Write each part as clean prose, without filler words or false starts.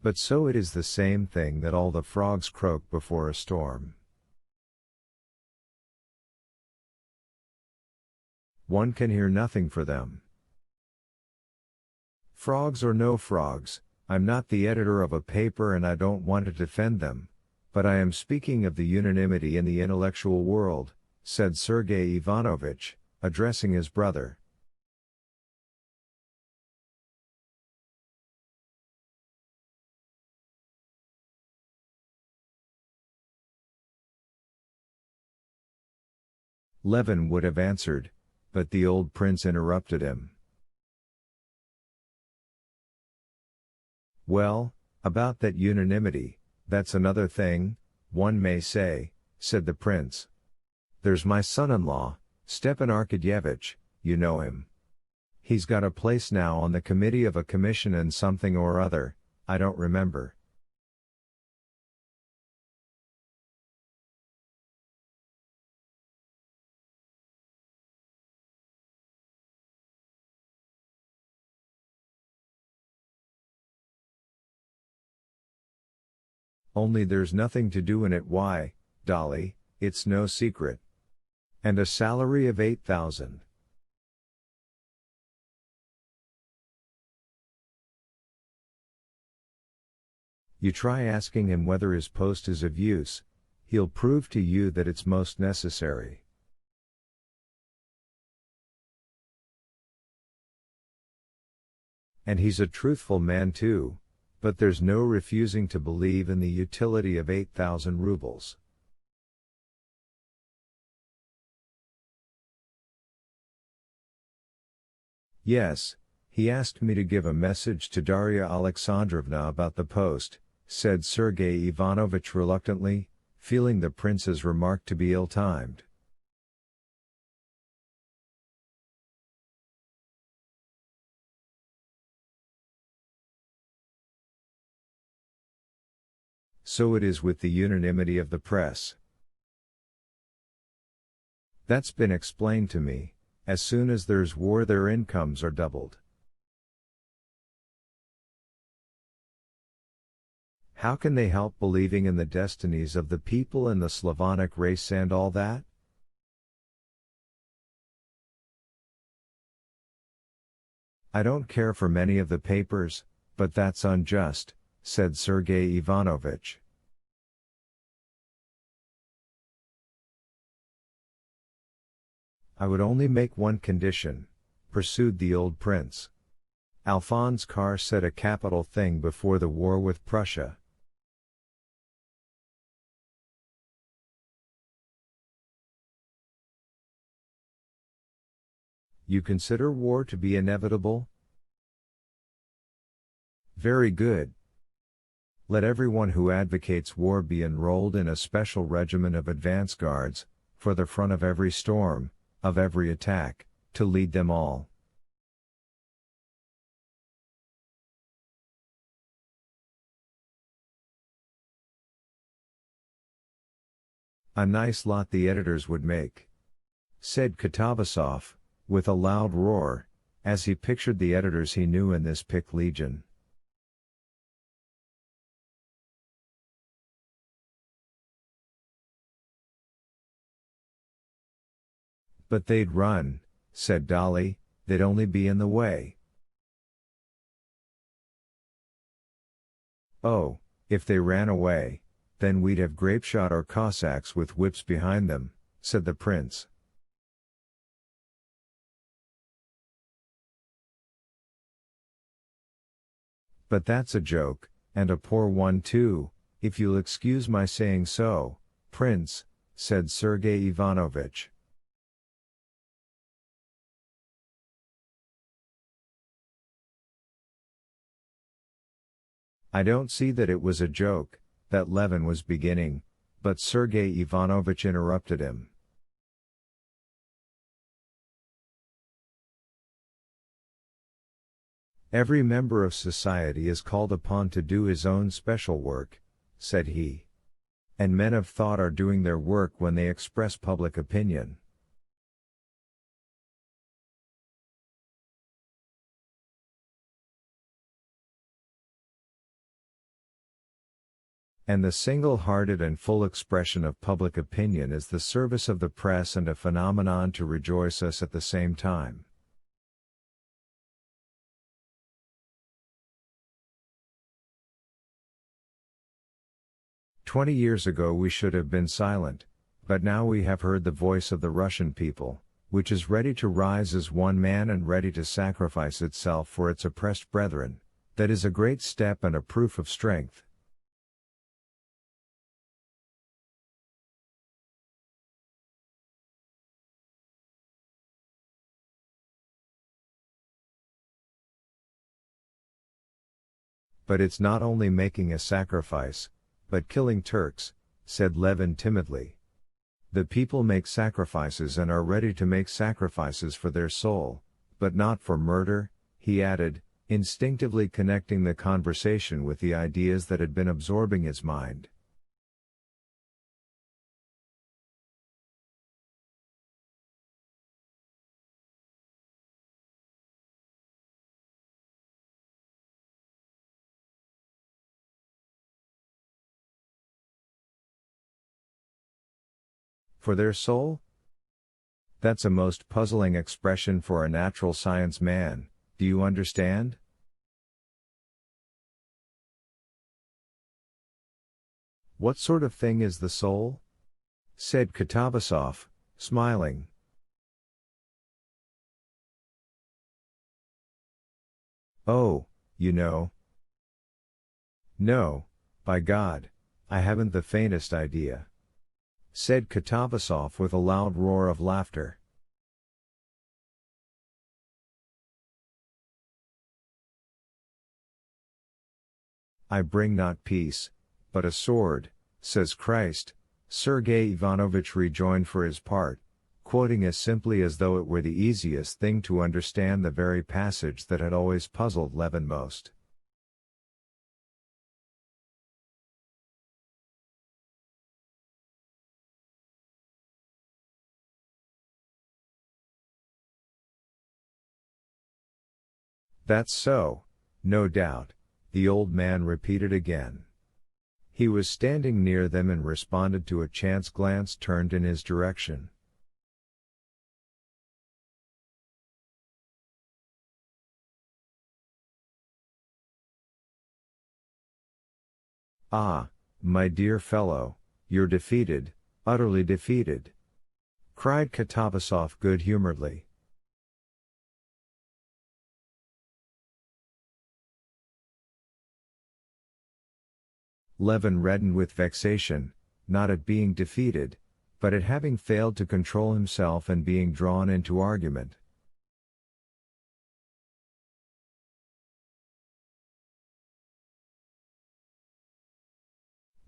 But so it is the same thing that all the frogs croak before a storm. One can hear nothing for them. Frogs or no frogs, I'm not the editor of a paper and I don't want to defend them, but I am speaking of the unanimity in the intellectual world, said Sergei Ivanovich, addressing his brother. Levin would have answered, but the old prince interrupted him. Well, about that unanimity, that's another thing, one may say, said the prince. There's my son-in-law, Stepan Arkadyevitch, you know him. He's got a place now on the committee of a commission and something or other, I don't remember. Only there's nothing to do in it. Why, Dolly, it's no secret. And a salary of 8,000. You try asking him whether his post is of use, he'll prove to you that it's most necessary. And he's a truthful man too, but there's no refusing to believe in the utility of 8,000 rubles. Yes, he asked me to give a message to Darya Alexandrovna about the post, said Sergei Ivanovich reluctantly, feeling the prince's remark to be ill-timed. So it is with the unanimity of the press. That's been explained to me. As soon as there's war, their incomes are doubled. How can they help believing in the destinies of the people and the Slavonic race and all that? I don't care for many of the papers, but that's unjust, said Sergei Ivanovich. I would only make one condition, pursued the old prince. Alphonse Karr said a capital thing before the war with Prussia. You consider war to be inevitable? Very good. Let everyone who advocates war be enrolled in a special regiment of advance guards, for the front of every storm, of every attack, to lead them all. A nice lot the editors would make, said Katavasov, with a loud roar, as he pictured the editors he knew in this pick legion. But they'd run, said Dolly, they'd only be in the way. Oh, if they ran away, then we'd have grapeshot or Cossacks with whips behind them, said the prince. But that's a joke, and a poor one too, if you'll excuse my saying so, Prince, said Sergei Ivanovich. I don't see that it was a joke, that Levin was beginning, but Sergei Ivanovich interrupted him. Every member of society is called upon to do his own special work, said he. And men of thought are doing their work when they express public opinion. And the single-hearted and full expression of public opinion is the service of the press and a phenomenon to rejoice us at the same time. "20 years ago we should have been silent, but now we have heard the voice of the Russian people, which is ready to rise as one man and ready to sacrifice itself for its oppressed brethren. That is a great step and a proof of strength." "But it's not only making a sacrifice, but killing Turks," said Levin timidly. "The people make sacrifices and are ready to make sacrifices for their soul, but not for murder," he added, instinctively connecting the conversation with the ideas that had been absorbing his mind. "For their soul? That's a most puzzling expression for a natural science man, do you understand?" "What sort of thing is the soul?" said Katavasov, smiling. "Oh, you know." "No, by God, I haven't the faintest idea," said Katavasov with a loud roar of laughter. "I bring not peace, but a sword, says Christ," Sergei Ivanovich rejoined for his part, quoting as simply as though it were the easiest thing to understand the very passage that had always puzzled Levin most. "That's so, no doubt," the old man repeated again. He was standing near them and responded to a chance glance turned in his direction. "Ah, my dear fellow, you're defeated, utterly defeated," cried Katavasov good-humoredly. Levin reddened with vexation, not at being defeated, but at having failed to control himself and being drawn into argument.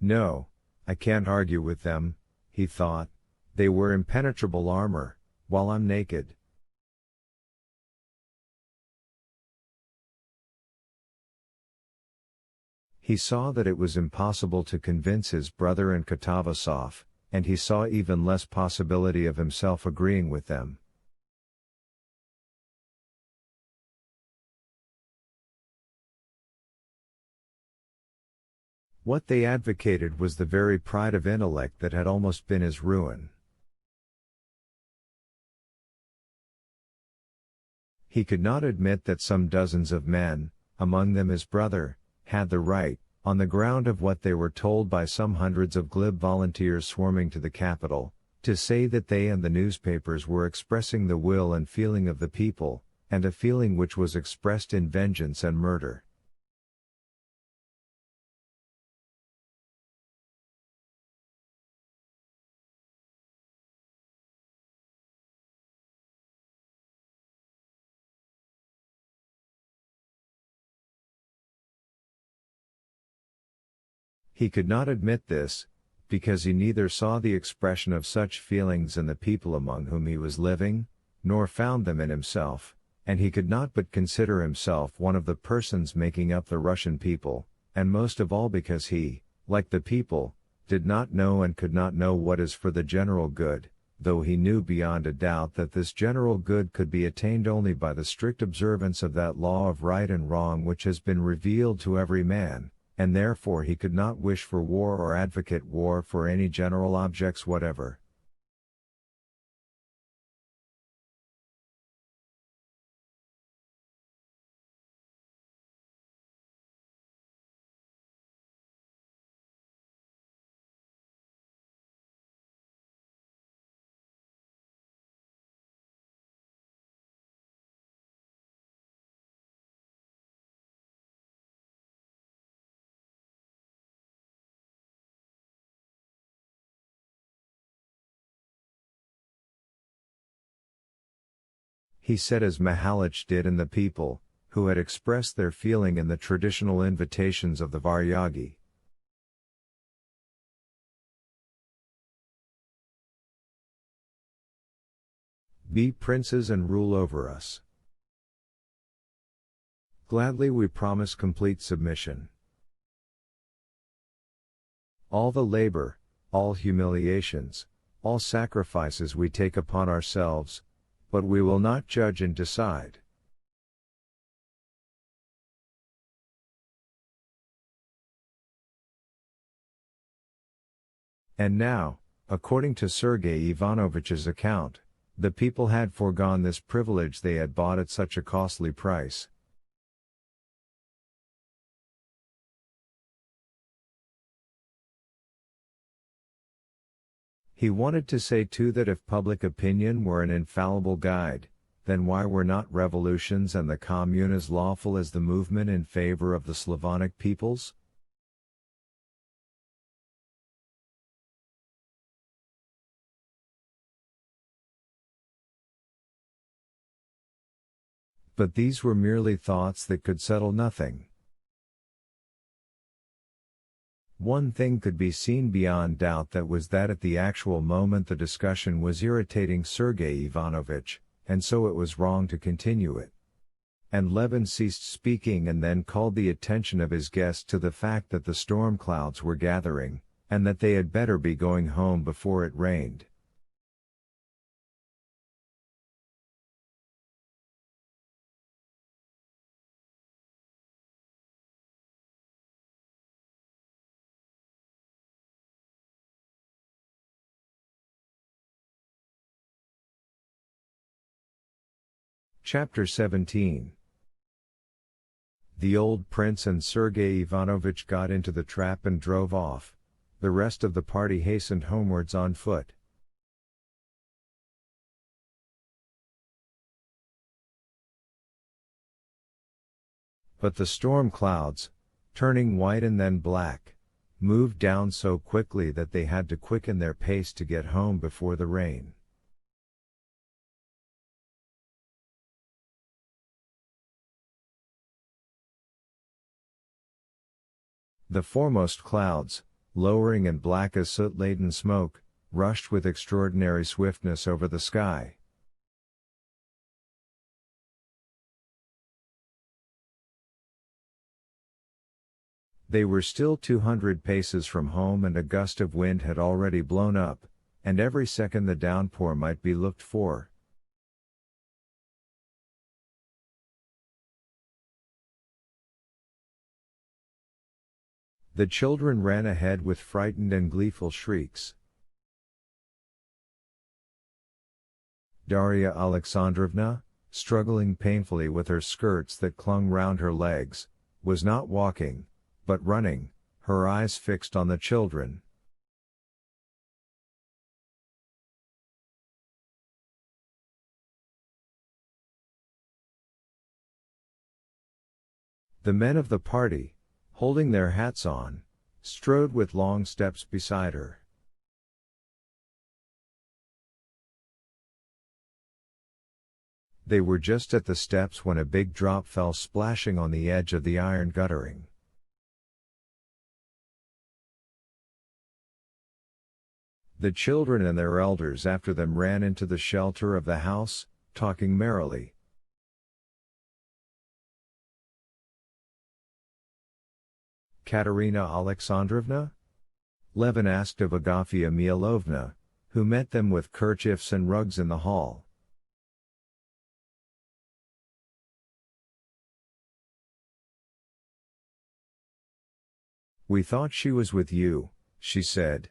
"No, I can't argue with them," he thought. "They wear impenetrable armor, while I'm naked." He saw that it was impossible to convince his brother and Katavasov, and he saw even less possibility of himself agreeing with them. What they advocated was the very pride of intellect that had almost been his ruin. He could not admit that some dozens of men, among them his brother, had the right, on the ground of what they were told by some hundreds of glib volunteers swarming to the capital, to say that they and the newspapers were expressing the will and feeling of the people, and a feeling which was expressed in vengeance and murder. He could not admit this, because he neither saw the expression of such feelings in the people among whom he was living, nor found them in himself, and he could not but consider himself one of the persons making up the Russian people, and most of all because he, like the people, did not know and could not know what is for the general good, though he knew beyond a doubt that this general good could be attained only by the strict observance of that law of right and wrong which has been revealed to every man, and therefore he could not wish for war or advocate war for any general objects whatever. He said as Mahalich did in the people, who had expressed their feeling in the traditional invitations of the Varyagi. Be princes and rule over us. Gladly we promise complete submission. All the labor, all humiliations, all sacrifices we take upon ourselves, but we will not judge and decide. And now, according to Sergei Ivanovich's account, the people had foregone this privilege they had bought at such a costly price. He wanted to say too that if public opinion were an infallible guide, then why were not revolutions and the Commune as lawful as the movement in favor of the Slavonic peoples? But these were merely thoughts that could settle nothing. One thing could be seen beyond doubt, that was that at the actual moment the discussion was irritating Sergei Ivanovich, and so it was wrong to continue it. And Levin ceased speaking and then called the attention of his guests to the fact that the storm clouds were gathering, and that they had better be going home before it rained. Chapter 17. The old prince and Sergei Ivanovich got into the trap and drove off. The rest of the party hastened homewards on foot. But the storm clouds, turning white and then black, moved down so quickly that they had to quicken their pace to get home before the rain. The foremost clouds, lowering and black as soot-laden smoke, rushed with extraordinary swiftness over the sky. They were still 200 paces from home and a gust of wind had already blown up, and every second the downpour might be looked for. The children ran ahead with frightened and gleeful shrieks. Darya Alexandrovna, struggling painfully with her skirts that clung round her legs, was not walking, but running, her eyes fixed on the children. The men of the party, holding their hats on, strode with long steps beside her. They were just at the steps when a big drop fell splashing on the edge of the iron guttering. The children and their elders after them ran into the shelter of the house, talking merrily. Katerina Alexandrovna? Levin asked of Agafia Mihalovna, who met them with kerchiefs and rugs in the hall. We thought she was with you, she said.